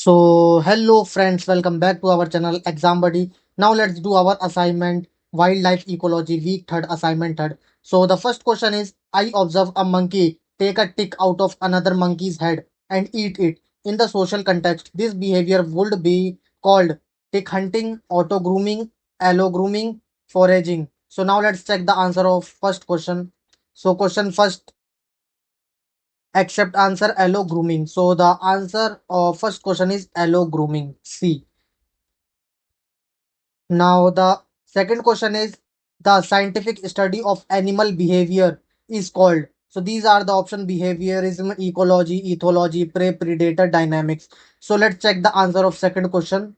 So, hello friends, welcome back to our channel Exam Buddy. Now let's do our assignment Wildlife Ecology Week 3rd assignment 3rd. So the first question is I observe a monkey take a tick out of another monkey's head and eat it. In the social context, this behavior would be called tick hunting, auto grooming, allo grooming, foraging. So now let's check the answer of first question. So question first accept answer allo grooming. So the answer of first question is allo grooming. C. Now the second question is the scientific study of animal behavior is called. So these are the option behaviorism, ecology, ethology, prey predator dynamics. So let's check the answer of second question.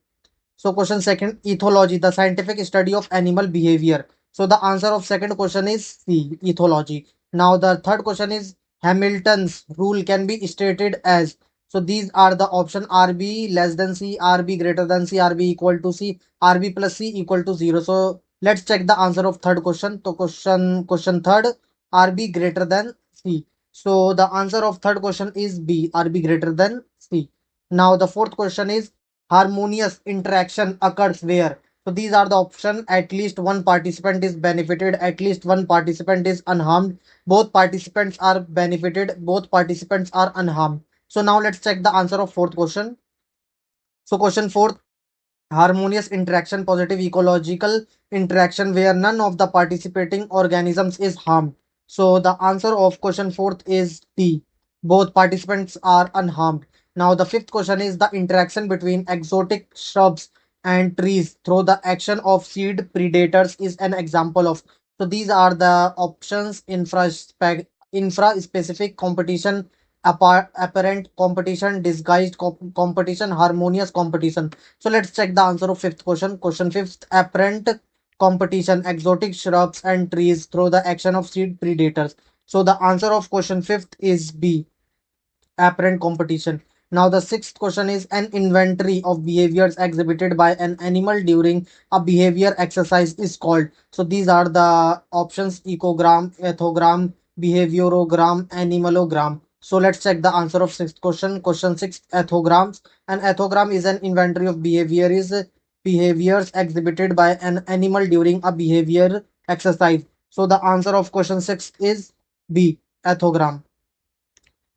So question second, ethology, the scientific study of animal behavior. So the answer of second question is C, ethology. Now the third question is Hamilton's rule can be stated as. So these are the option RB less than C, RB greater than C, RB equal to C, RB plus C equal to 0. So let's check the answer of third question. So question third, RB greater than C. So the answer of third question is B, RB greater than C. Now the fourth question is harmonious interaction occurs where. So these are the option at least one participant is benefited, at least one participant is unharmed, both participants are benefited, both participants are unharmed. So now let's check the answer of fourth question. So question fourth, harmonious interaction, positive ecological interaction where none of the participating organisms is harmed. So the answer of question fourth is D. Both participants are unharmed. Now the fifth question is the interaction between exotic shrubs and trees through the action of seed predators is an example of. So these are the options infra specific competition, apparent competition, disguised competition, harmonious competition. So let's check the answer of fifth question. Question fifth, apparent competition, exotic shrubs and trees through the action of seed predators. So the answer of question fifth is B, apparent competition. Now the sixth question is an inventory of behaviors exhibited by an animal during a behavior exercise is called. So these are the options ecogram, ethogram, behaviorogram, animalogram. So let's check the answer of sixth question. Question six, ethograms. An ethogram is an inventory of behaviors exhibited by an animal during a behavior exercise. So the answer of question six is B, ethogram.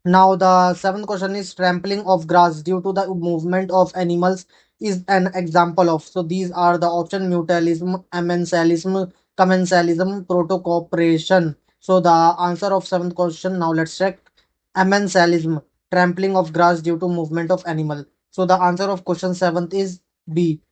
Now the seventh question is trampling of grass due to the movement of animals is an example of. So these are the option mutualism, amensalism, commensalism, proto-cooperation. So the answer of seventh question, now let's check. Amensalism, trampling of grass due to movement of animal. So the answer of question seventh is B,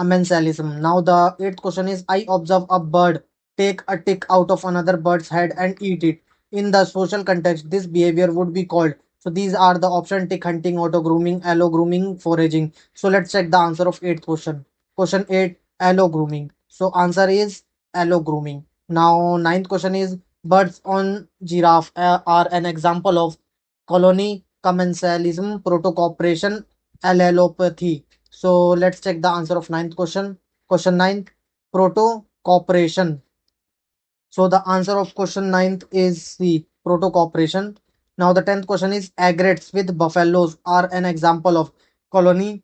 amensalism. Now the eighth question is I observe a bird take a tick out of another bird's head and eat it. In the social context, this behavior would be called. So these are the option tick hunting, auto grooming, allo grooming, foraging. So let's check the answer of eighth question. Question 8, allo grooming. So answer is allo grooming. Now ninth question is birds on giraffe are an example of colony, commensalism, proto-cooperation, allelopathy. So let's check the answer of ninth question. Question 9, proto-cooperation. So the answer of question ninth is C, proto-cooperation. Now the 10th question is aggregates with buffaloes are an example of colony,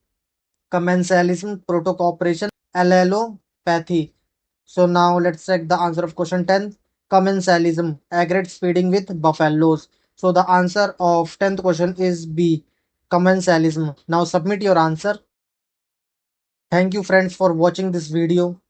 commensalism, proto-cooperation, allelopathy. So now let's check the answer of question 10. Commensalism, aggregates feeding with buffaloes. So the answer of 10th question is B, commensalism. Now submit your answer. Thank you friends for watching this video.